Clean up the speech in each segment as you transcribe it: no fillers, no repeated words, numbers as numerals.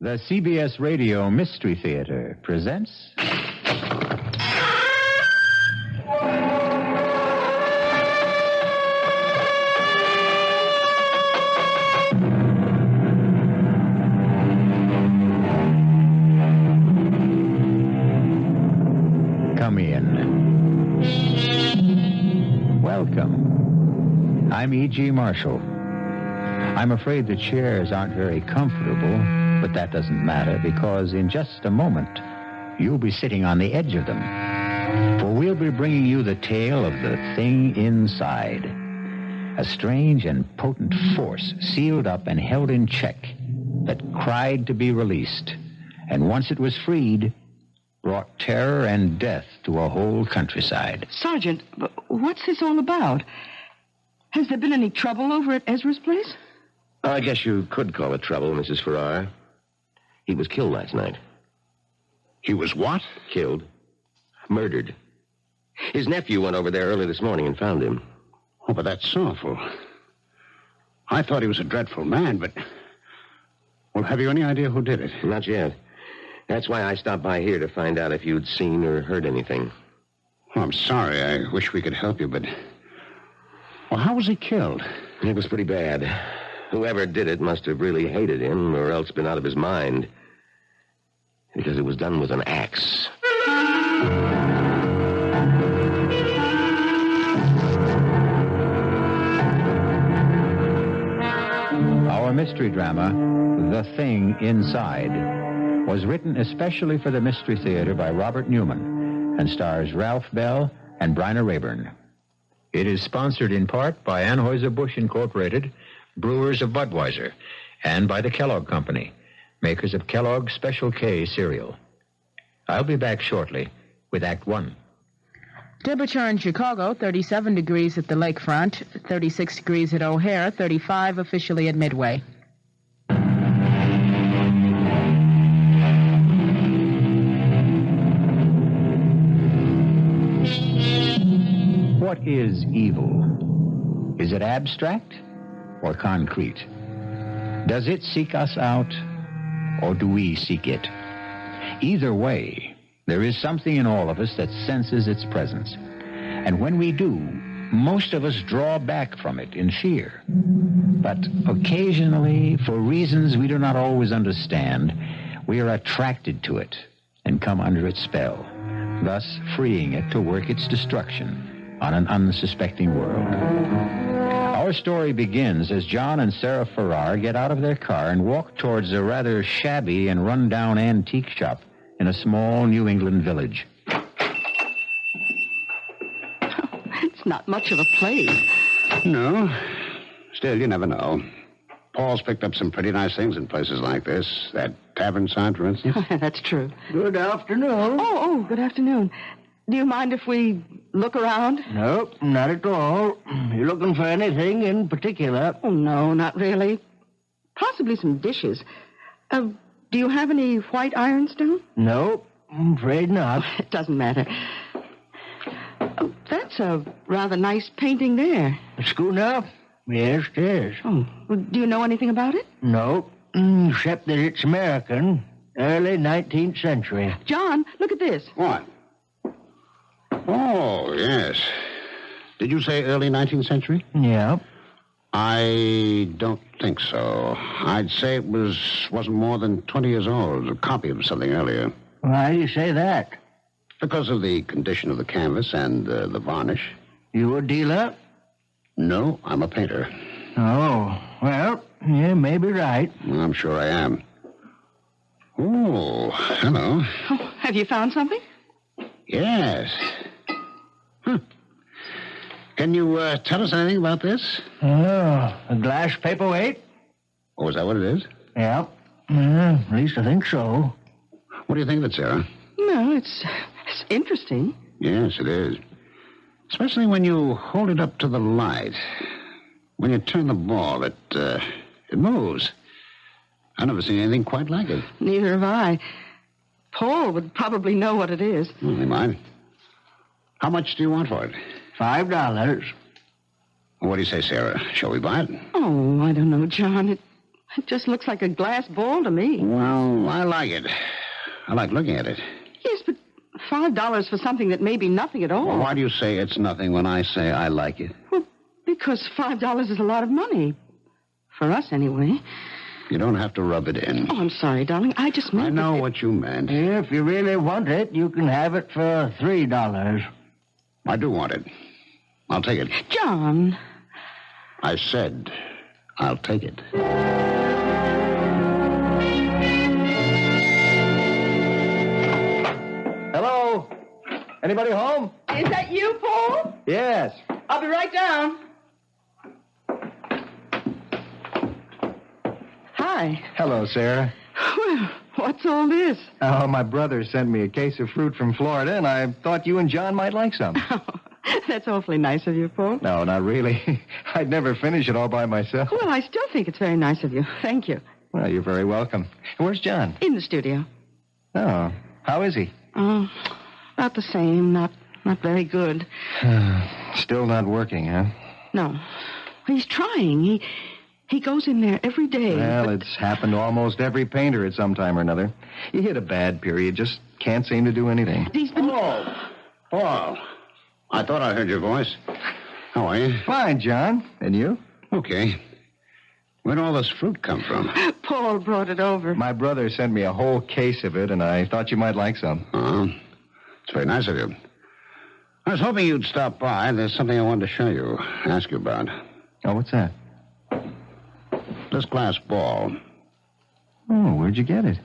The CBS Radio Mystery Theater presents... Come in. Welcome. I'm E.G. Marshall. I'm afraid the chairs aren't very comfortable, but that doesn't matter because in just a moment, you'll be sitting on the edge of them. For we'll be bringing you the tale of the thing inside. A strange and potent force sealed up and held in check that cried to be released. And once it was freed, brought terror and death to a whole countryside. Sergeant, what's this all about? Has there been any trouble over at Ezra's place? I guess you could call it trouble, Mrs. Farrar. He was killed last night. He was what? Killed. Murdered. His nephew went over there early this morning and found him. Oh, but that's awful. I thought he was a dreadful man, but... Well, have you any idea who did it? Not yet. That's why I stopped by here to find out if you'd seen or heard anything. Oh, I'm sorry. I wish we could help you, but... Well, how was he killed? It was pretty bad. Whoever did it must have really hated him or else been out of his mind. Because it was done with an axe. Our mystery drama, The Thing Inside, was written especially for the Mystery Theater by Robert Newman and stars Ralph Bell and Bryna Rayburn. It is sponsored in part by Anheuser-Busch Incorporated, Brewers of Budweiser, and by the Kellogg Company, makers of Kellogg's Special K cereal. I'll be back shortly with Act One. Temperature in Chicago, 37 degrees at the lakefront, 36 degrees at O'Hare, 35 officially at Midway. What is evil? Is it abstract or concrete? Does it seek us out or do we seek it? Either way, there is something in all of us that senses its presence. And when we do, most of us draw back from it in fear. But occasionally, for reasons we do not always understand, we are attracted to it and come under its spell, thus freeing it to work its destruction on an unsuspecting world. Our story begins as John and Sarah Farrar get out of their car and walk towards a rather shabby and run-down antique shop in a small New England village. It's not much of a place. No. Still, you never know. Paul's picked up some pretty nice things in places like this. That tavern sign, for instance. That's true. Good afternoon. Oh, good afternoon. Do you mind if we look around? Nope, not at all. You looking for anything in particular? Oh, no, not really. Possibly some dishes. Do you have any white ironstone? Nope, I'm afraid not. It doesn't matter. Oh, that's a rather nice painting there. A schooner? Yes, it is. Oh, well, do you know anything about it? Nope, except that it's American. Early 19th century. John, look at this. What? Oh, yes. Did you say early 19th century? Yeah. I don't think so. I'd say it wasn't more than 20 years old. A copy of something earlier. Why do you say that? Because of the condition of the canvas and the varnish. You a dealer? No, I'm a painter. Oh, well, you may be right. I'm sure I am. Oh, hello. Oh, have you found something? Yes. Can you tell us anything about this? Oh, a glass paperweight? Oh, is that what it is? Yeah. At least I think so. What do you think of it, Sarah? No, it's interesting. Yes, it is. Especially when you hold it up to the light. When you turn the ball, it moves. I've never seen anything quite like it. Neither have I. Paul would probably know what it is. He might. How much do you want for it? $5. What do you say, Sarah? Shall we buy it? Oh, I don't know, John. It just looks like a glass ball to me. Well, I like it. I like looking at it. Yes, but $5 for something that may be nothing at all. Well, why do you say it's nothing when I say I like it? Well, because $5 is a lot of money. For us, anyway. You don't have to rub it in. Oh, I'm sorry, darling. I just meant... I know what you meant. If you really want it, you can have it for $3. I do want it. I'll take it. John. I said I'll take it. Hello? Anybody home? Is that you, Paul? Yes. I'll be right down. Hi. Hello, Sarah. Well, what's all this? Oh, my brother sent me a case of fruit from Florida, and I thought you and John might like some. That's awfully nice of you, Paul. No, not really. I'd never finish it all by myself. Well, I still think it's very nice of you. Thank you. Well, you're very welcome. Where's John? In the studio. Oh, how is he? Oh, about the same. Not very good. Still not working, huh? No. He's trying. He goes in there every day. Well, but... it's happened to almost every painter at some time or another. You hit a bad period, just can't seem to do anything. He's been... Oh, Paul. I thought I heard your voice. How are you? Fine, John. And you? Okay. Where'd all this fruit come from? Paul brought it over. My brother sent me a whole case of it, and I thought you might like some. Oh, it's very nice of you. I was hoping you'd stop by. There's something I wanted to show you, ask you about. Oh, what's that? This glass ball. Oh, where'd you get it?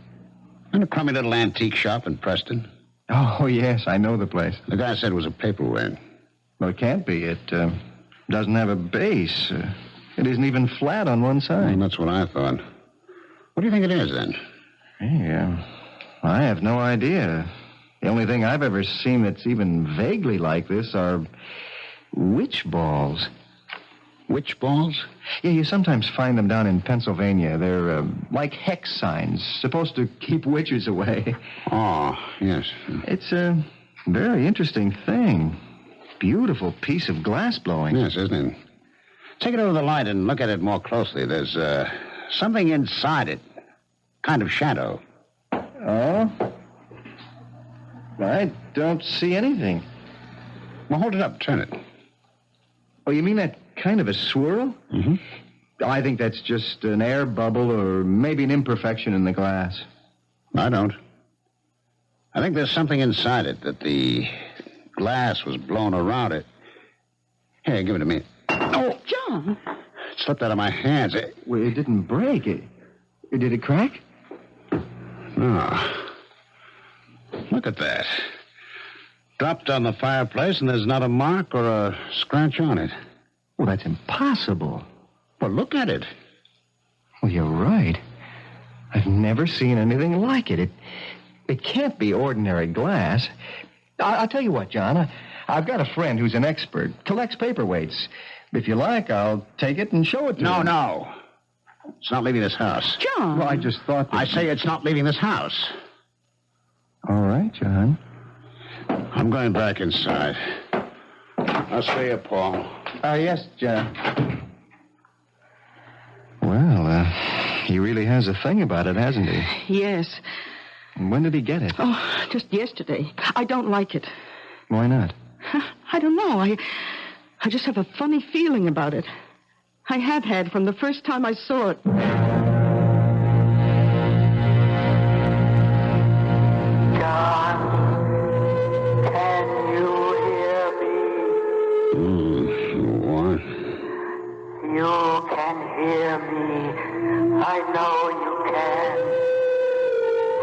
In a crummy little antique shop in Preston. Oh, yes, I know the place. The guy said it was a paperweight. Well, it can't be. It doesn't have a base. It isn't even flat on one side. Well, that's what I thought. What do you think it is, then? Yeah, I have no idea. The only thing I've ever seen that's even vaguely like this are witch balls. Witch balls? Yeah, you sometimes find them down in Pennsylvania. They're like hex signs, supposed to keep witches away. Oh, yes. It's a very interesting thing. Beautiful piece of glass blowing. Yes, isn't it? Take it over the light and look at it more closely. There's something inside it. Kind of shadow. Oh? I don't see anything. Well, hold it up. Turn it. Oh, you mean that kind of a swirl? Mm-hmm. I think that's just an air bubble or maybe an imperfection in the glass. I don't. I think there's something inside it that the glass was blown around it. Here, give it to me. Oh, John. It slipped out of my hands. Well, it didn't break. Did it crack? Oh. Look at that. Dropped on the fireplace, and there's not a mark or a scratch on it. Well, that's impossible. Well, look at it. Well, you're right. I've never seen anything like it. It can't be ordinary glass. I'll tell you what, John. I've got a friend who's an expert, collects paperweights. If you like, I'll take it and show it to him. No. It's not leaving this house. John. Well, I just thought that... I say it's not leaving this house. All right, John. I'm going back inside. I'll stay here, Paul. Yes, John. Well, he really has a thing about it, hasn't he? Yes. And when did he get it? Oh, just yesterday. I don't like it. Why not? I don't know. I just have a funny feeling about it. I have had from the first time I saw it. John, can you hear me? What? You can hear me. I know you can.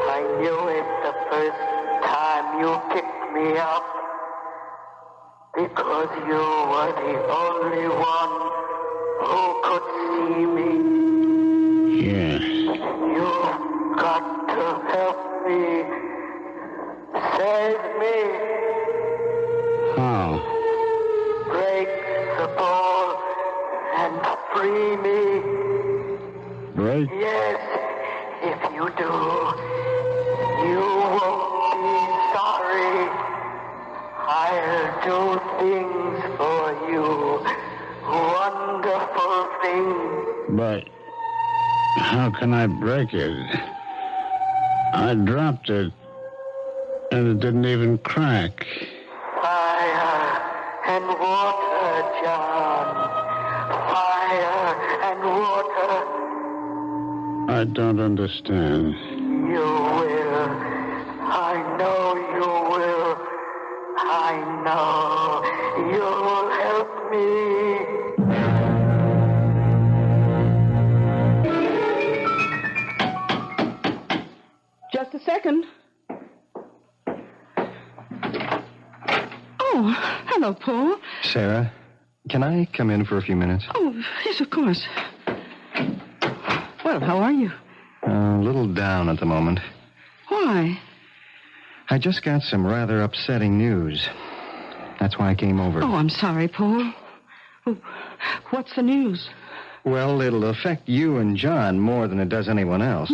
I knew it the first time you picked me up. Because you were the only one who could see me. Yes. You've got to help me. Save me. How? Break the ball and free me. Break? Yes, if you do, you won't be sorry. I'll do things for you. Wonderful things. But how I break it? I dropped it, and it didn't even crack. Fire and water, John. Fire and water. I don't understand. You will. I know you will. I know you'll help me. Just a second. Oh, hello, Paul. Sarah, can I come in for a few minutes? Oh, yes, of course. Well, how are you? A little down at the moment. Why? I just got some rather upsetting news. That's why I came over. Oh, I'm sorry, Paul. Oh, what's the news? Well, it'll affect you and John more than it does anyone else.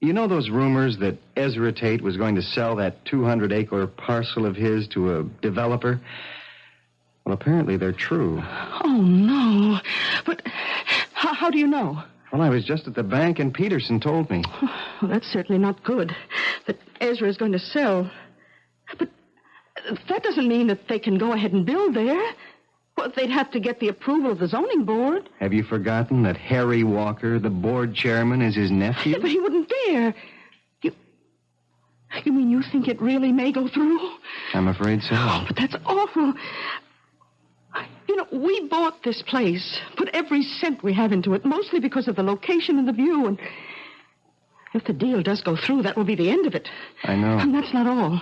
You know those rumors that Ezra Tate was going to sell that 200-acre parcel of his to a developer? Well, apparently they're true. Oh, no. But how do you know? Well, I was just at the bank and Peterson told me. Well, that's certainly not good, that Ezra is going to sell. But that doesn't mean that they can go ahead and build there. Well, they'd have to get the approval of the zoning board. Have you forgotten that Harry Walker, the board chairman, is his nephew? Yeah, but he wouldn't dare. You mean you think it really may go through? I'm afraid so. Oh, but that's awful. You know, we bought this place, put every cent we have into it, mostly because of the location and the view, and if the deal does go through, that will be the end of it. I know. And that's not all.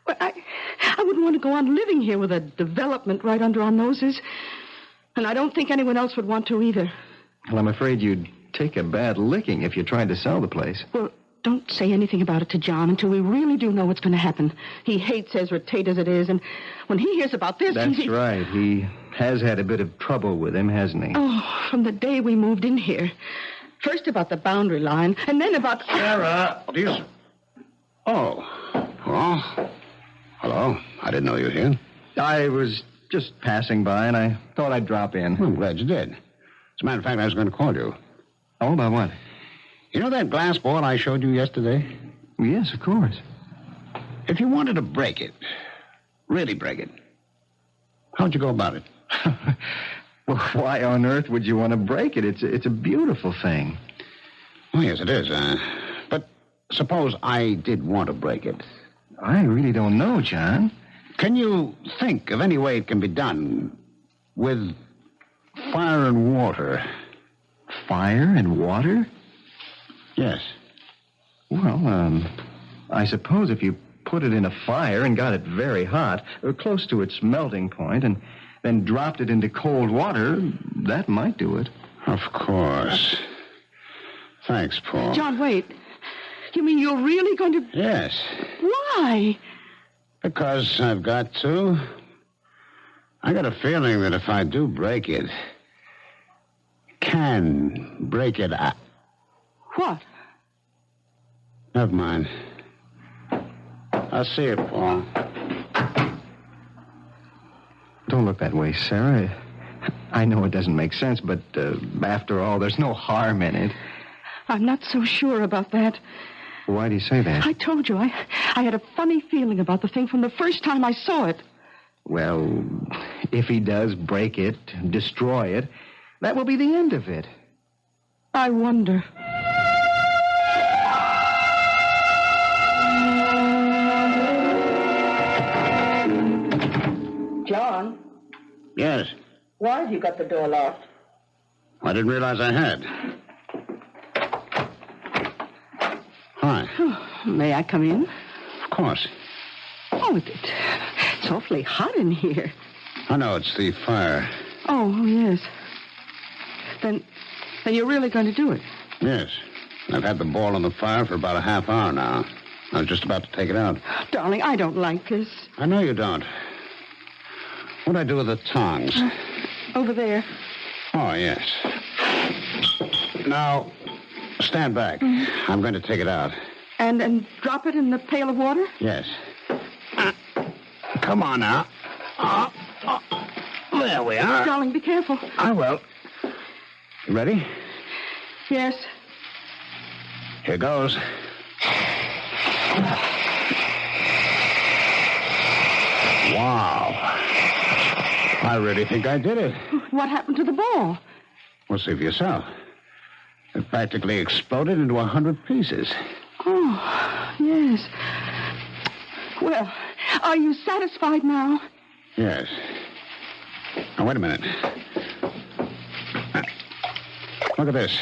But I wouldn't want to go on living here with a development right under our noses, and I don't think anyone else would want to either. Well, I'm afraid you'd take a bad licking if you tried to sell the place. Well, don't say anything about it to John until we really do know what's going to happen. He hates Ezra Tate as it is, and when he hears about this... That's right. He has had a bit of trouble with him, hasn't he? Oh, from the day we moved in here. First about the boundary line, and then about... Sarah, do you... Oh. Paul? Hello. I didn't know you were here. I was just passing by, and I thought I'd drop in. Well, I'm glad you did. As a matter of fact, I was going to call you. Oh, about what? You know that glass ball I showed you yesterday? Yes, of course. If you wanted to break it, really break it, how'd you go about it? Well, why on earth would you want to break it? It's a beautiful thing. Oh, yes, it is. But suppose I did want to break it. I really don't know, John. Can you think of any way it can be done with fire and water? Fire and water? Yes. Well, I suppose if you put it in a fire and got it very hot, or close to its melting point, and then dropped it into cold water, that might do it. Of course. Thanks, Paul. John, wait. You mean you're really going to... Yes. Why? Because I've got to. I got a feeling that if I do break it, can break it. What? Never mind. I'll see you, Paul. Don't look that way, Sarah. I know it doesn't make sense, but after all, there's no harm in it. I'm not so sure about that. Why do you say that? I told you, I had a funny feeling about the thing from the first time I saw it. Well, if he does break it, destroy it, that will be the end of it. I wonder. John? Yes. Why have you got the door locked? I didn't realize I had. Hi. Oh, may I come in? Of course. Oh, it's awfully hot in here. I know, it's the fire. Oh, yes. Then you're really going to do it? Yes. I've had the ball on the fire for about a half hour now. I was just about to take it out. Darling, I don't like this. I know you don't. What'd I do with the tongs? Over there. Oh, yes. Now, stand back. I'm going to take it out. And drop it in the pail of water? Yes. Come on now. There we are. Darling, be careful. I will. You ready? Yes. Here goes. Wow. I really think I did it. What happened to the ball? Well, see for yourself. It practically exploded into 100 pieces. Oh, yes. Well, are you satisfied now? Yes. Now, wait a minute. Look at this.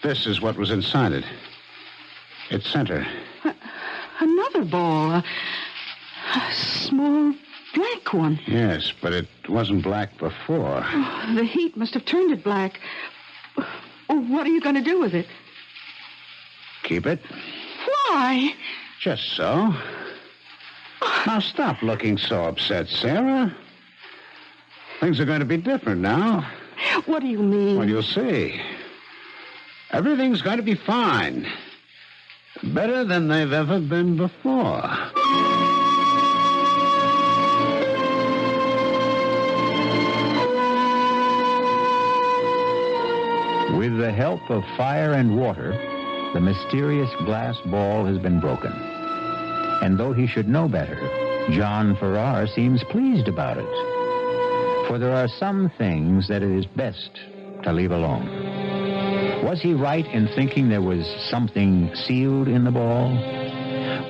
This is what was inside it. Its center. Another ball. A small black one. Yes, but it wasn't black before. Oh, the heat must have turned it black. Oh, what are you going to do with it? Keep it. Why? Just so. Now, stop looking so upset, Sarah. Things are going to be different now. What do you mean? Well, you'll see. Everything's going to be fine. Better than they've ever been before. With the help of fire and water, the mysterious glass ball has been broken. And though he should know better, John Farrar seems pleased about it. For there are some things that it is best to leave alone. Was he right in thinking there was something sealed in the ball?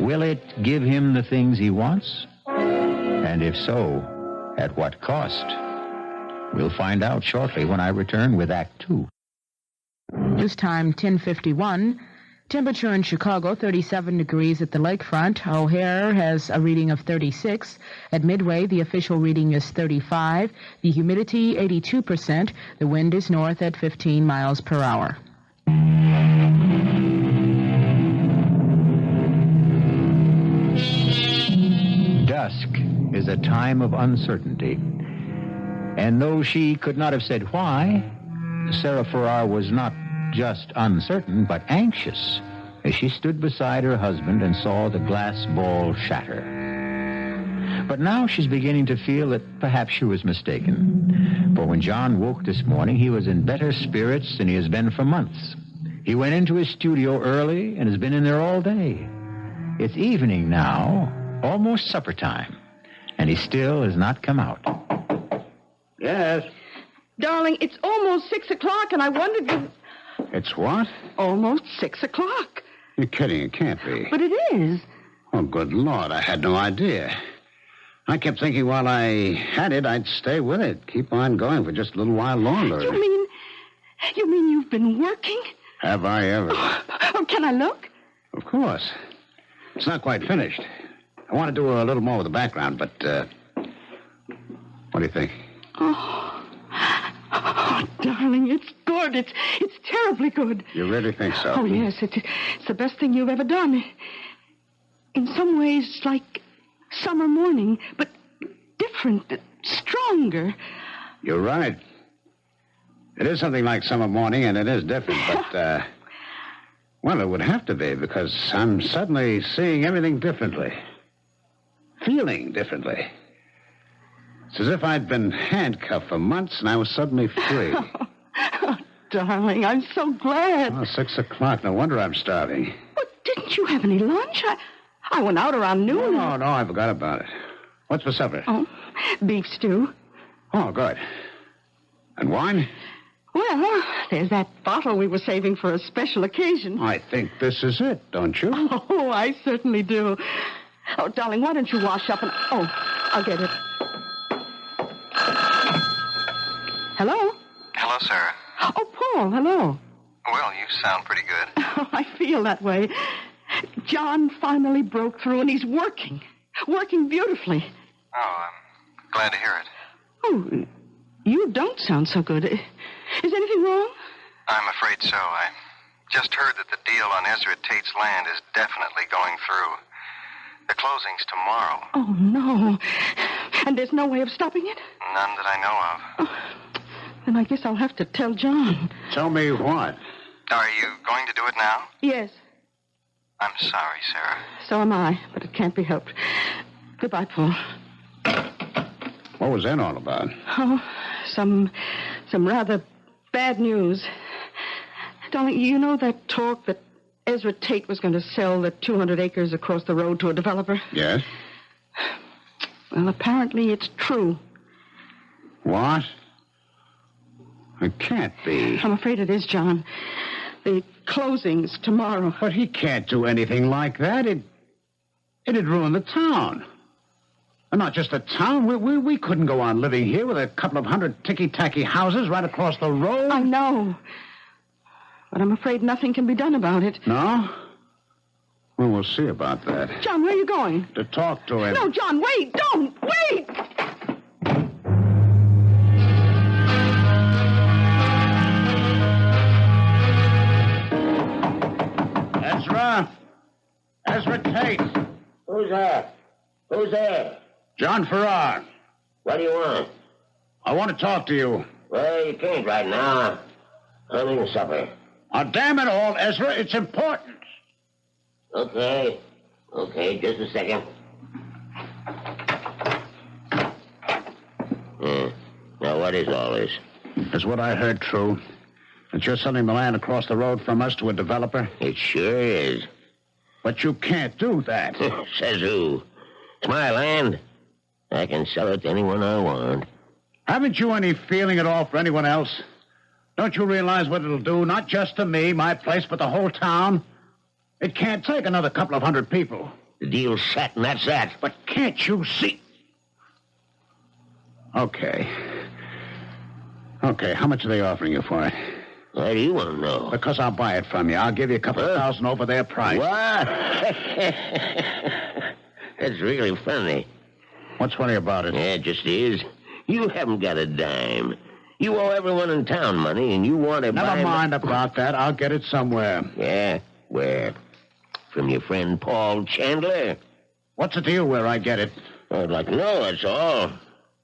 Will it give him the things he wants? And if so, at what cost? We'll find out shortly when I return with Act Two. This time, 10:51. Temperature in Chicago, 37 degrees at the lakefront. O'Hare has a reading of 36. At Midway, the official reading is 35. The humidity, 82%. The wind is north at 15 miles per hour. Dusk is a time of uncertainty. And though she could not have said why, Sarah Farrar was not just uncertain, but anxious as she stood beside her husband and saw the glass ball shatter. But now she's beginning to feel that perhaps she was mistaken. For when John woke this morning, he was in better spirits than he has been for months. He went into his studio early and has been in there all day. It's evening now, almost supper time, and he still has not come out. Yes. Darling, it's almost 6 o'clock, and I wondered if... It's what? Almost 6 o'clock. You're kidding. It can't be. But it is. Oh, good Lord. I had no idea. I kept thinking while I had it, I'd stay with it. Keep on going for just a little while longer. You mean you've been working? Have I ever? Oh, can I look? Of course. It's not quite finished. I want to do a little more with the background, but, what do you think? Oh, darling, it's good. It's terribly good. You really think so? Oh, yes. It's the best thing you've ever done. In some ways, like summer morning, but different, stronger. You're right. It is something like summer morning, and it is different, but, well, it would have to be, because I'm suddenly seeing everything differently. Feeling differently. It's as if I'd been handcuffed for months and I was suddenly free. Oh, darling, I'm so glad. Oh, 6 o'clock. No wonder I'm starving. But didn't you have any lunch? I went out around noon. No, I forgot about it. What's for supper? Oh, beef stew. Oh, good. And wine? Well, there's that bottle we were saving for a special occasion. I think this is it, don't you? Oh, I certainly do. Oh, darling, why don't you wash up and... Oh, I'll get it. Hello? Hello, Sarah. Oh, Paul, hello. Well, you sound pretty good. Oh, I feel that way. John finally broke through, and he's working. Working beautifully. Oh, I'm glad to hear it. Oh, you don't sound so good. Is anything wrong? I'm afraid so. I just heard that the deal on Ezra Tate's land is definitely going through. The closing's tomorrow. Oh, no. And there's no way of stopping it? None that I know of. Oh, then I guess I'll have to tell John. Tell me what? Are you going to do it now? Yes. I'm sorry, Sarah. So am I, but it can't be helped. Goodbye, Paul. What was that all about? Oh, some rather bad news. Darling, you know that talk that Ezra Tate was going to sell the 200 acres across the road to a developer. Yes? Well, apparently it's true. What? It can't be. I'm afraid it is, John. The closing's tomorrow. But he can't do anything like that. It'd ruin the town. And not just the town. We couldn't go on living here with a couple of hundred ticky-tacky houses right across the road. I know. But I'm afraid nothing can be done about it. No? Well, we'll see about that. John, where are you going? To talk to him. No, John, wait! Don't! Wait! Ezra Tate. Who's that? Who's there? John Farrar. What do you want? I want to talk to you. Well, you can't right now. I'm eating supper. Oh, damn it all, Ezra. It's important. Okay, just a second. Now, what is all this? Is what I heard true? That you're selling the land across the road from us to a developer? It sure is. But you can't do that. Says who? It's my land. I can sell it to anyone I want. Haven't you any feeling at all for anyone else? Don't you realize what it'll do, not just to me, my place, but the whole town? It can't take another couple of hundred people. The deal's set, and that's that. But can't you see? Okay, how much are they offering you for it? Why do you want to know? Because I'll buy it from you. I'll give you a couple of thousand over their price. What? That's really funny. What's funny about it? Yeah, it just is. You haven't got a dime. You owe everyone in town money, and you want to buy... Never mind about that. I'll get it somewhere. Yeah? Where? From your friend Paul Chandler? What's the deal where I get it? I'd like to know, that's all.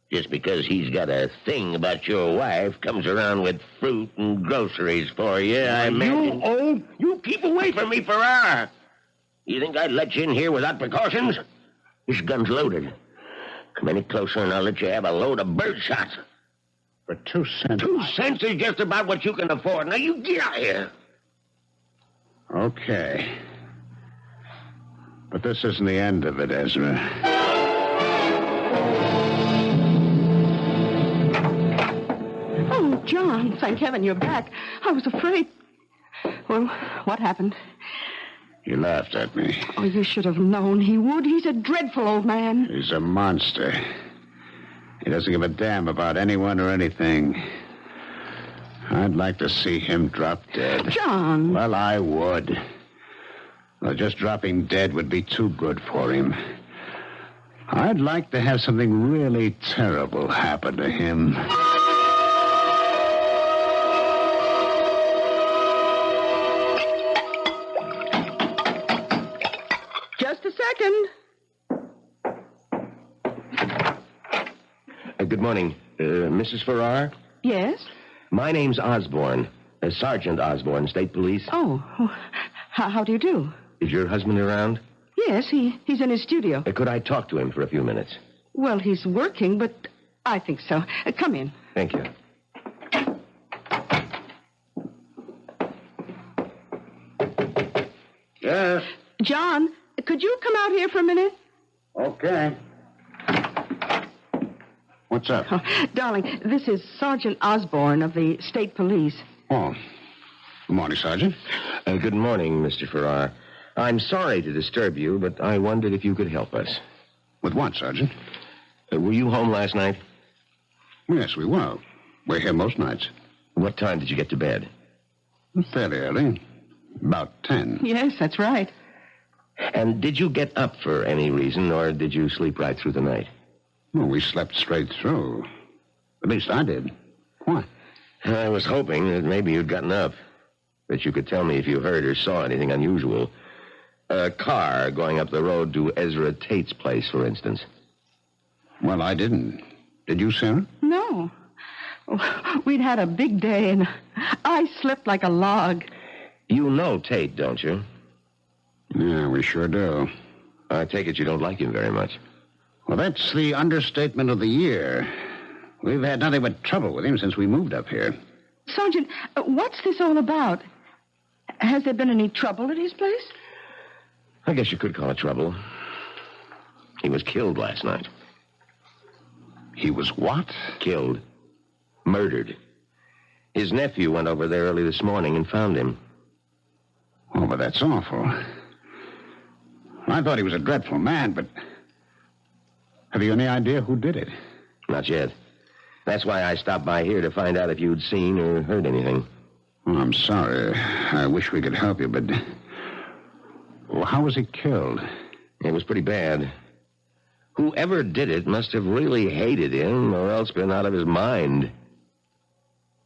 Just because he's got a thing about your wife, comes around with fruit and groceries for you, I imagine... You keep away from me, Farrar. You think I'd let you in here without precautions? This gun's loaded. Come any closer and I'll let you have a load of bird shots. For 2 cents. 2 cents is just about what you can afford. Now, you get out of here. Okay. But this isn't the end of it, Ezra. Oh, John, thank heaven you're back. I was afraid. Well, what happened? He laughed at me. Oh, you should have known he would. He's a dreadful old man. He's a monster. He doesn't give a damn about anyone or anything. I'd like to see him drop dead. John. Well, I would. Well, just dropping dead would be too good for him. I'd like to have something really terrible happen to him. Just a second. Good morning. Mrs. Farrar? Yes? My name's Osborne. Sergeant Osborne, State Police. Oh, how do you do? Is your husband around? Yes, he's in his studio. Could I talk to him for a few minutes? Well, he's working, but I think so. Come in. Thank you. Yes. John, could you come out here for a minute? Okay. What's up? Oh, darling, this is Sergeant Osborne of the State Police. Oh. Good morning, Sergeant. Good morning, Mr. Farrar. I'm sorry to disturb you, but I wondered if you could help us. With what, Sergeant? Were you home last night? Yes, we were. We're here most nights. What time did you get to bed? Fairly early. About 10. Yes, that's right. And did you get up for any reason, or did you sleep right through the night? Well, we slept straight through. At least I did. Why? I was hoping that maybe you'd gotten up. That you could tell me if you heard or saw anything unusual. A car going up the road to Ezra Tate's place, for instance. Well, I didn't. Did you, Sarah? No. Oh, we'd had a big day, and I slept like a log. You know Tate, don't you? Yeah, we sure do. I take it you don't like him very much. Well, that's the understatement of the year. We've had nothing but trouble with him since we moved up here. Sergeant, what's this all about? Has there been any trouble at his place? I guess you could call it trouble. He was killed last night. He was what? Killed. Murdered. His nephew went over there early this morning and found him. Oh, but that's awful. I thought he was a dreadful man, but... Have you any idea who did it? Not yet. That's why I stopped by here to find out if you'd seen or heard anything. Oh, I'm sorry. I wish we could help you, but... Well, how was he killed? It was pretty bad. Whoever did it must have really hated him or else been out of his mind.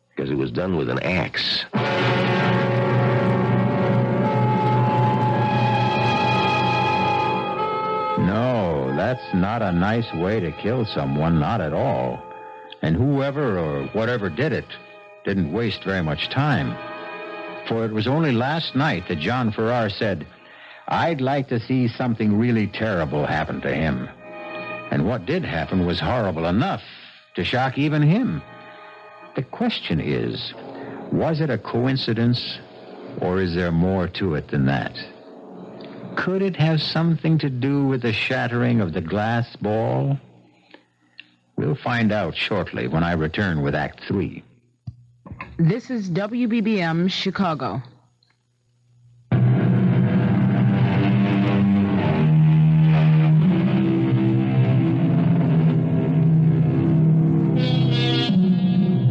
Because it was done with an axe. No, that's not a nice way to kill someone, not at all. And whoever or whatever did it didn't waste very much time. For it was only last night that John Farrar said, "I'd like to see something really terrible happen to him." And what did happen was horrible enough to shock even him. The question is, was it a coincidence, or is there more to it than that? Could it have something to do with the shattering of the glass ball? We'll find out shortly when I return with Act 3. This is WBBM Chicago.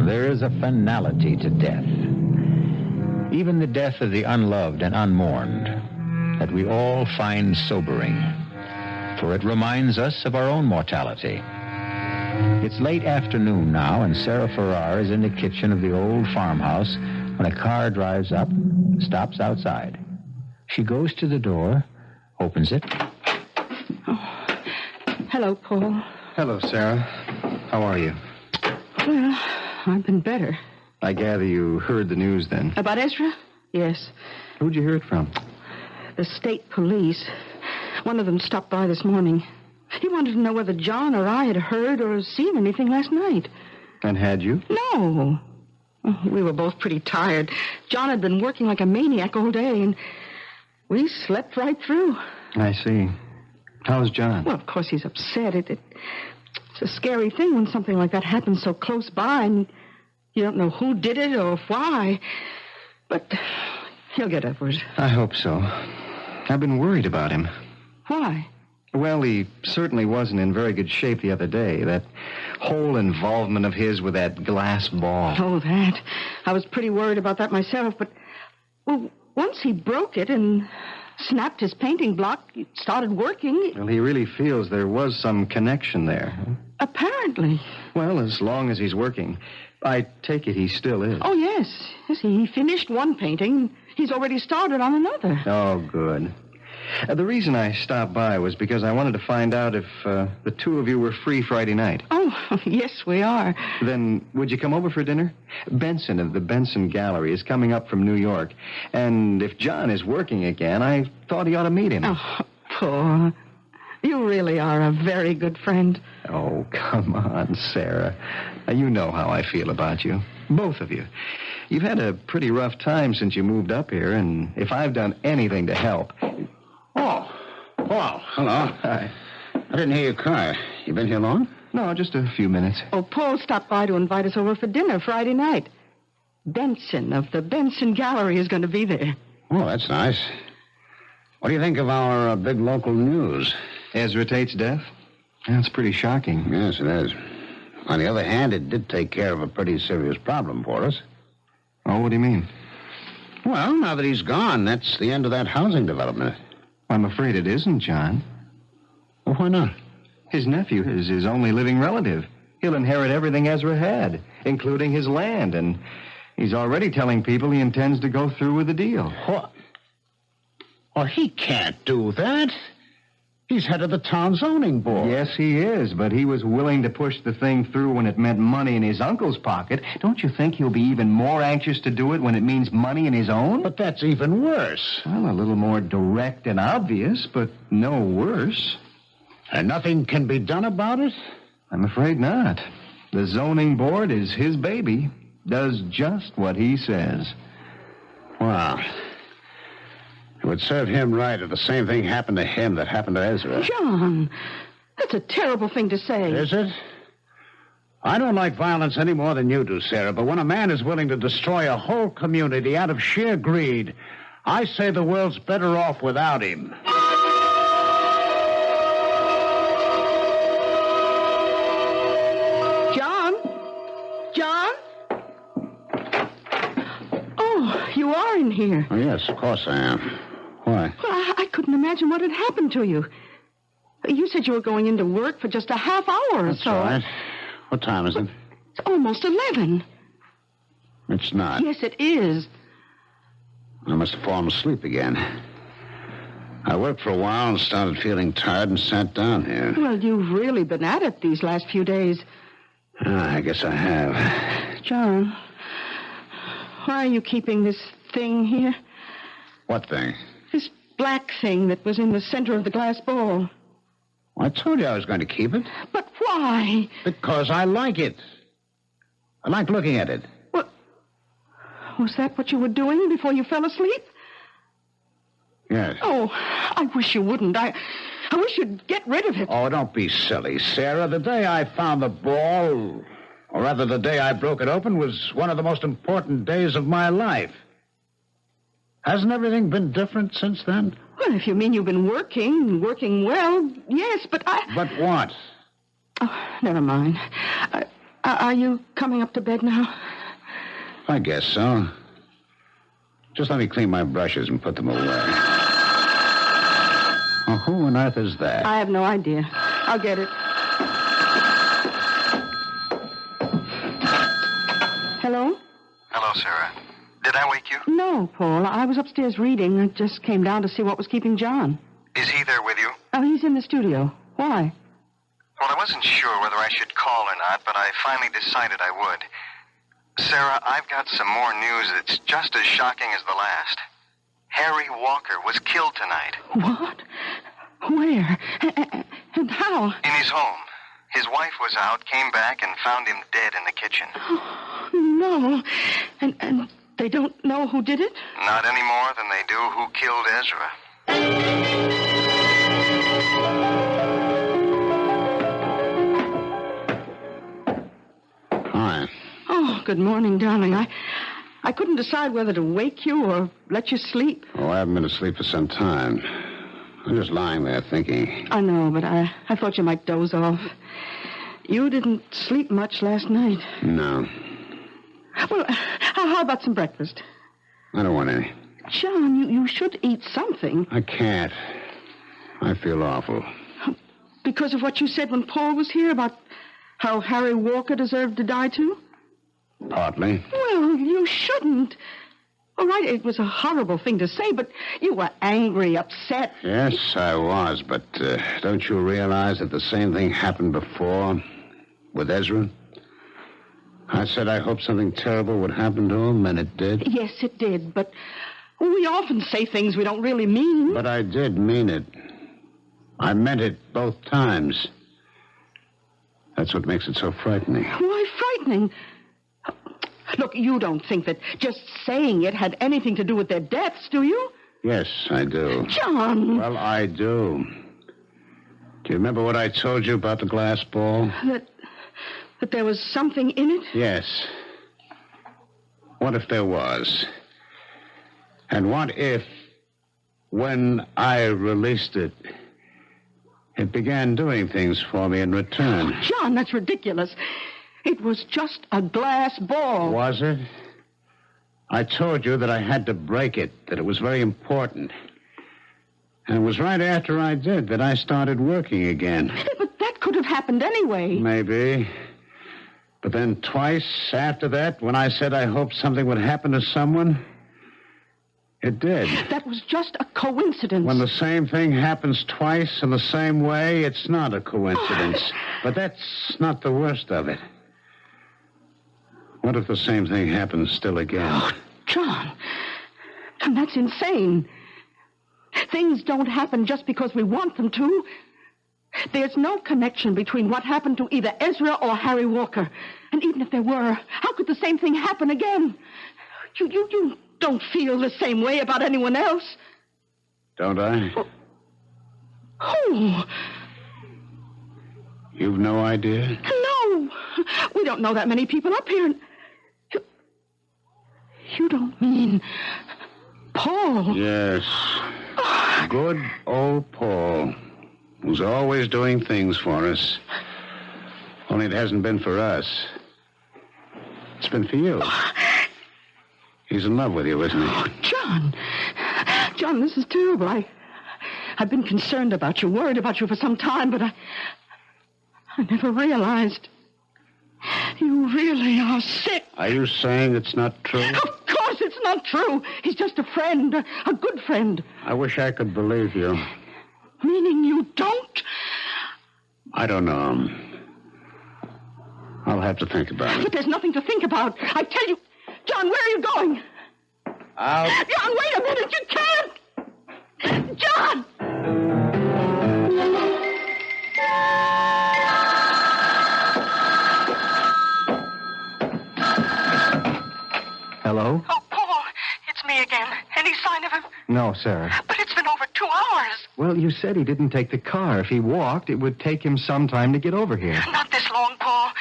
There is a finality to death. Even the death of the unloved and unmourned, that we all find sobering, for it reminds us of our own mortality. It's late afternoon now, and Sarah Farrar is in the kitchen of the old farmhouse when a car drives up, stops outside. She goes to the door, opens it. Oh. Hello, Paul. Hello, Sarah. How are you? Well, I've been better. I gather you heard the news then. About Ezra? Yes. Who'd you hear it from? The state police. One of them stopped by this morning. He wanted to know whether John or I had heard or seen anything last night. And had you? No. We were both pretty tired. John had been working like a maniac all day, and we slept right through. I see. How's John? Well, of course he's upset. It's a scary thing when something like that happens so close by, and you don't know who did it or why. But he'll get over it. I hope so. I've been worried about him. Why? Well, he certainly wasn't in very good shape the other day. That whole involvement of his with that glass ball. Oh, that. I was pretty worried about that myself, but... Well, once he broke it and snapped his painting block, it started working. Well, he really feels there was some connection there. Apparently. Well, as long as he's working. I take it he still is. Oh, yes. Yes, he finished one painting. He's already started on another. Oh, good. The reason I stopped by was because I wanted to find out if the two of you were free Friday night. Oh, yes, we are. Then would you come over for dinner? Benson of the Benson Gallery is coming up from New York. And if John is working again, I thought he ought to meet him. Oh, Paul. You really are a very good friend. Oh, come on, Sarah. You know how I feel about you. Both of you. You've had a pretty rough time since you moved up here, and if I've done anything to help... Oh, Paul. Hello. Hi. I didn't hear your car. You been here long? No, just a few minutes. Oh, Paul stopped by to invite us over for dinner Friday night. Benson of the Benson Gallery is going to be there. Oh, that's nice. What do you think of our big local news? Ezra Tate's death? That's pretty shocking. Yes, it is. On the other hand, it did take care of a pretty serious problem for us. Oh, what do you mean? Well, now that he's gone, that's the end of that housing development. I'm afraid it isn't, John. Well, why not? His nephew is his only living relative. He'll inherit everything Ezra had, including his land, and he's already telling people he intends to go through with the deal. What? Well, he can't do that. He's head of the town zoning board. Yes, he is, but he was willing to push the thing through when it meant money in his uncle's pocket. Don't you think he'll be even more anxious to do it when it means money in his own? But that's even worse. Well, a little more direct and obvious, but no worse. And nothing can be done about it? I'm afraid not. The zoning board is his baby. Does just what he says. Well, It would serve him right if the same thing happened to him that happened to Ezra. John, that's a terrible thing to say. Is it? I don't like violence any more than you do, Sarah, but when a man is willing to destroy a whole community out of sheer greed, I say the world's better off without him. John? John? Oh, you are in here. Oh, yes, of course I am. Why? Well, I couldn't imagine what had happened to you. You said you were going into work for just a half hour or That's so. right. What time is it? It's almost 11. It's not. Yes, it is. I must have fallen asleep again. I worked for a while and started feeling tired and sat down here. Well, you've really been at it these last few days. I guess I have. John, why are you keeping this thing here? What thing? This black thing that was in the center of the glass ball. I told you I was going to keep it. But why? Because I like it. I like looking at it. What? Was that what you were doing before you fell asleep? Yes. Oh, I wish you wouldn't. I wish you'd get rid of it. Oh, don't be silly, Sarah. The day I found the ball, or rather the day I broke it open, was one of the most important days of my life. Hasn't everything been different since then? Well, if you mean you've been working well, yes, but I... But what? Oh, never mind. Are you coming up to bed now? I guess so. Just let me clean my brushes and put them away. Oh, who on earth is that? I have no idea. I'll get it. Hello? Hello, Sarah. Did I wake you? No, Paul. I was upstairs reading. I just came down to see what was keeping John. Is he there with you? Oh, he's in the studio. Why? Well, I wasn't sure whether I should call or not, but I finally decided I would. Sarah, I've got some more news that's just as shocking as the last. Harry Walker was killed tonight. What? Where? And how? In his home. His wife was out, came back, and found him dead in the kitchen. Oh, no. And they don't know who did it? Not any more than they do who killed Ezra. Hi. Oh, good morning, darling. I couldn't decide whether to wake you or let you sleep. Oh, I haven't been asleep for some time. I'm just lying there thinking. I know, but I thought you might doze off. You didn't sleep much last night. No. Well, how about some breakfast? I don't want any. John, you should eat something. I can't. I feel awful. Because of what you said when Paul was here about how Harry Walker deserved to die too? Partly. Well, you shouldn't. All right, it was a horrible thing to say, but you were angry, upset. Yes, I was, but don't you realize that the same thing happened before with Ezra? I said I hoped something terrible would happen to him, and it did. Yes, it did, but we often say things we don't really mean. But I did mean it. I meant it both times. That's what makes it so frightening. Why frightening? Look, you don't think that just saying it had anything to do with their deaths, do you? Yes, I do. John! Well, I do. Do you remember what I told you about the glass ball? That there was something in it? Yes. What if there was? And what if, when I released it, it began doing things for me in return? Oh, John, that's ridiculous. It was just a glass ball. Was it? I told you that I had to break it, that it was very important. And it was right after I did that I started working again. But that could have happened anyway. Maybe. But then twice after that, when I said I hoped something would happen to someone, it did. That was just a coincidence. When the same thing happens twice in the same way, it's not a coincidence. But that's not the worst of it. What if the same thing happens still again? Oh, John, that's insane. Things don't happen just because we want them to. There's no connection between what happened to either Ezra or Harry Walker. And even if there were, how could the same thing happen again? You don't feel the same way about anyone else. Don't I? Who? You've no idea? No. We don't know that many people up here. You don't mean Paul? Yes. Good old Paul, who's always doing things for us. Only it hasn't been for us. It's been for you. He's in love with you, isn't he? Oh, John. John, this is terrible. I've been concerned about you, worried about you for some time, but I never realized. You really are sick. Are you saying it's not true? Of course it's not true. He's just a friend, a good friend. I wish I could believe you. Meaning you don't? I don't know. I'll have to think about it. But there's nothing to think about. I tell you, John, where are you going? John, wait a minute. You can't. John! Hello? Oh, Paul, it's me again. Any sign of him? No, Sarah. But it's been over 2 hours. Well, you said he didn't take the car. If he walked, it would take him some time to get over here. Not this long, Paul.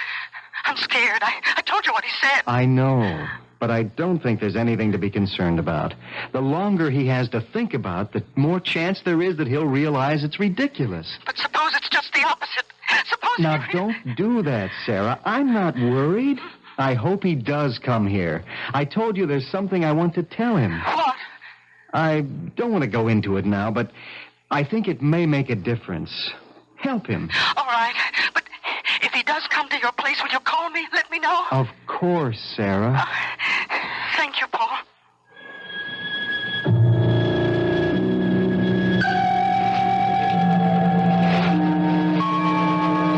I'm scared. I told you what he said. I know, but I don't think there's anything to be concerned about. The longer he has to think about, the more chance there is that he'll realize it's ridiculous. But suppose it's just the opposite. Suppose Now, don't do that, Sarah. I'm not worried. I hope he does come here. I told you there's something I want to tell him. What? I don't want to go into it now, but I think it may make a difference. Help him. All right, but if he does come to your place, will you call me? Let me know. Of course, Sarah. Thank you, Paul.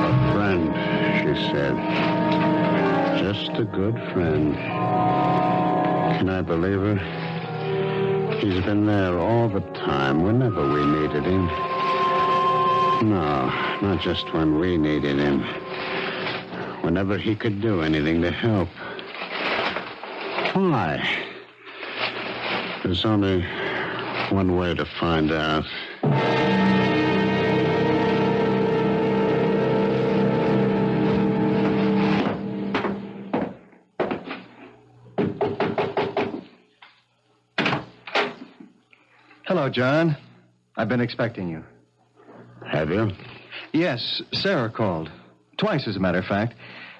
A friend, she said. Just a good friend. Can I believe her? He's been there all the time, whenever we needed him. No, not just when we needed him. Whenever he could do anything to help. Why? There's only one way to find out. Hello, John. I've been expecting you. Have you? Yes, Sarah called. Twice, as a matter of fact,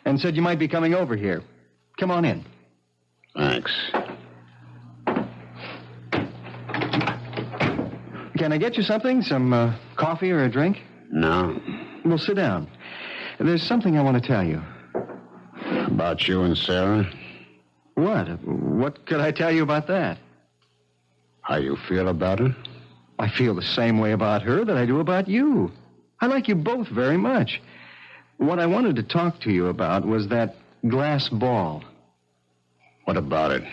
and said you might be coming over here. Come on in. Thanks. Can I get you something? Some coffee or a drink? No. Well, sit down. There's something I want to tell you. About you and Sarah? What? What could I tell you about that? How you feel about her? I feel the same way about her that I do about you. I like you both very much. What I wanted to talk to you about was that glass ball. What about it?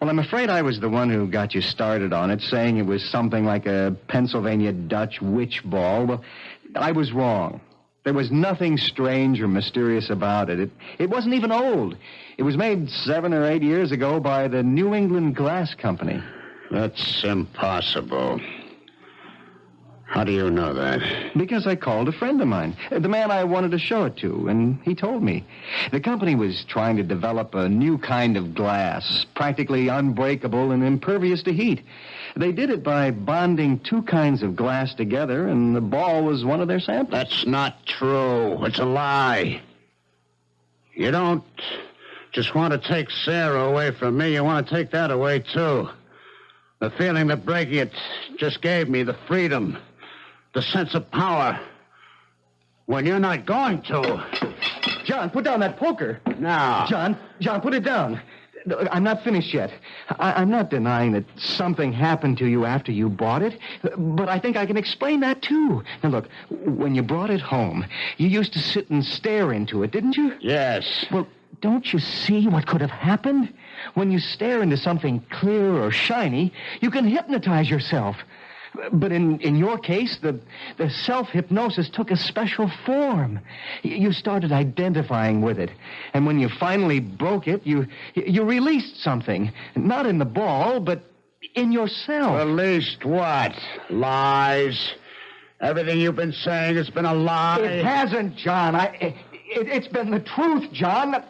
Well, I'm afraid I was the one who got you started on it, saying it was something like a Pennsylvania Dutch witch ball. Well, I was wrong. There was nothing strange or mysterious about it. It wasn't even old. It was made 7 or 8 years ago by the New England Glass Company. That's impossible. How do you know that? Because I called a friend of mine, the man I wanted to show it to, and he told me. The company was trying to develop a new kind of glass, practically unbreakable and impervious to heat. They did it by bonding 2 kinds of glass together, and the ball was one of their samples. That's not true. It's a lie. You don't just want to take Sarah away from me. You want to take that away, too. The feeling that breaking it just gave me, the freedom, the sense of power. When you're not going to. John, put down that poker. Now. John, put it down. I'm not finished yet. I'm not denying that something happened to you after you bought it, but I think I can explain that, too. Now, look, when you brought it home, you used to sit and stare into it, didn't you? Yes. Well, don't you see what could have happened? When you stare into something clear or shiny, you can hypnotize yourself. But in your case, the self-hypnosis took a special form. You started identifying with it. And when you finally broke it, you released something. Not in the ball, but in yourself. Released what? Lies. Everything you've been saying has been a lie. It hasn't, John. It's been the truth, John.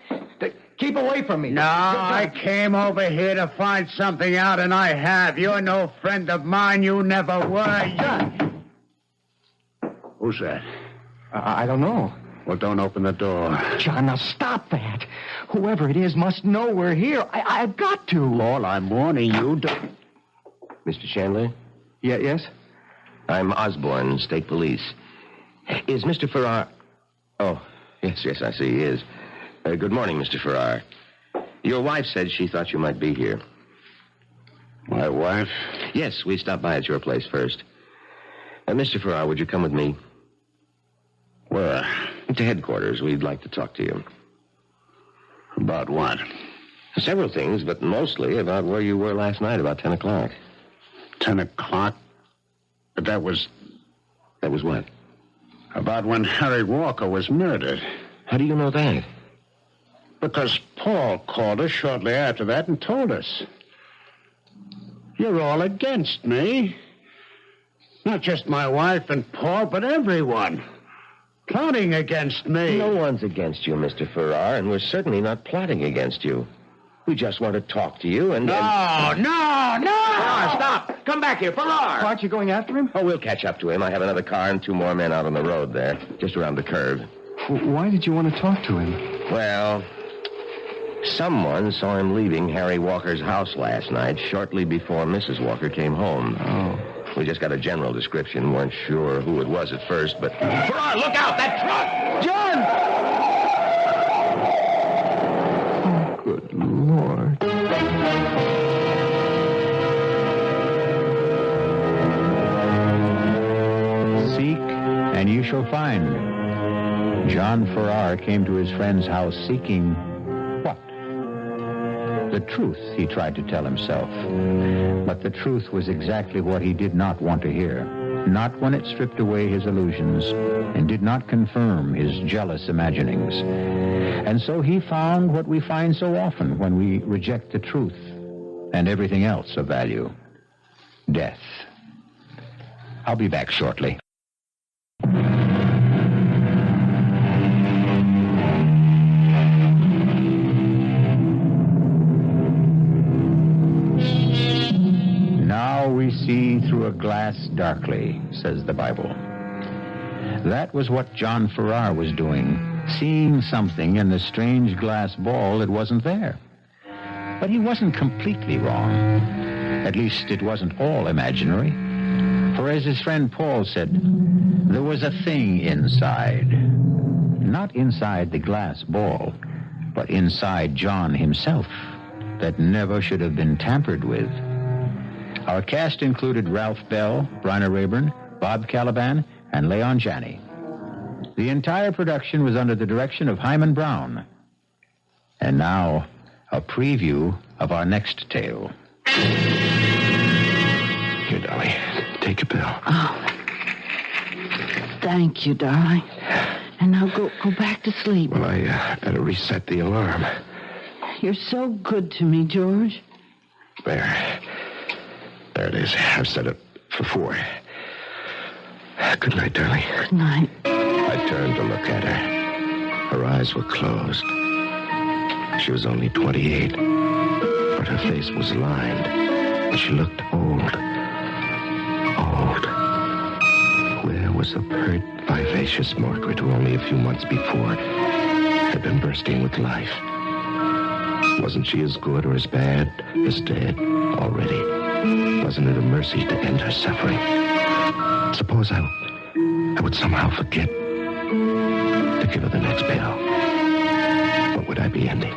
Keep away from me. No, I came over here to find something out, and I have. You're no friend of mine. You never were. John. Who's that? I don't know. Well, don't open the door. John, now stop that. Whoever it is must know we're here. I've got to. Paul, I'm warning you. Mr. Chandler? Yes? I'm Osborne, State Police. Is Mr. Farrar... Oh, yes, I see he is. Good morning, Mr. Farrar. Your wife said she thought you might be here. My wife? Yes, we stopped by at your place first. Mr. Farrar, would you come with me? Where? To headquarters. We'd like to talk to you. About what? Several things, but mostly about where you were last night about 10 o'clock. 10 o'clock? But that was... That was what? About when Harry Walker was murdered. How do you know that? Because Paul called us shortly after that and told us. You're all against me. Not just my wife and Paul, but everyone. Plotting against me. No one's against you, Mr. Farrar, and we're certainly not plotting against you. We just want to talk to you and... No! Farrar, stop! Come back here, Farrar! Aren't you going after him? Oh, we'll catch up to him. I have another car and 2 more men out on the road there, just around the curve. Why did you want to talk to him? Well, someone saw him leaving Harry Walker's house last night, shortly before Mrs. Walker came home. Oh. We just got a general description. Weren't sure who it was at first, but... Farrar, look out! That truck! John! Oh, good Lord. Seek, and you shall find. John Farrar came to his friend's house seeking what? The truth, he tried to tell himself. But the truth was exactly what he did not want to hear. Not when it stripped away his illusions and did not confirm his jealous imaginings. And so he found what we find so often when we reject the truth and everything else of value. Death. I'll be back shortly. Now we see through a glass darkly, says the Bible. That was what John Farrar was doing, seeing something in the strange glass ball that wasn't there. But he wasn't completely wrong. At least it wasn't all imaginary. For as his friend Paul said, there was a thing inside. Not inside the glass ball, but inside John himself that never should have been tampered with. Our cast included Ralph Bell, Bryna Rayburn, Bob Caliban, and Leon Janney. The entire production was under the direction of Hyman Brown. And now, a preview of our next tale. Here, Dolly, take a pill. Oh, thank you, darling. And now go back to sleep. Well, I had to reset the alarm. You're so good to me, George. There it is. I've set it for 4. Good night, darling. Good night. I turned to look at her. Her eyes were closed. She was only 28, but her face was lined, and she looked old. Old. Where was the pert, vivacious Margaret who only a few months before had been bursting with life? Wasn't she as good or as bad as dead already? Wasn't it a mercy to end her suffering? Suppose I would somehow forget to give her the next pill. What would I be ending?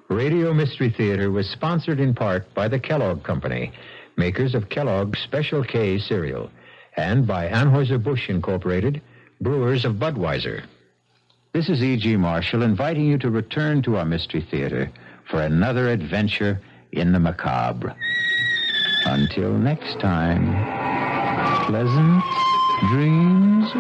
Radio Mystery Theater was sponsored in part by the Kellogg Company, makers of Kellogg's Special K cereal, and by Anheuser-Busch Incorporated, brewers of Budweiser. This is E.G. Marshall inviting you to return to our Mystery Theater for another adventure in the macabre. Until next time, pleasant dreams.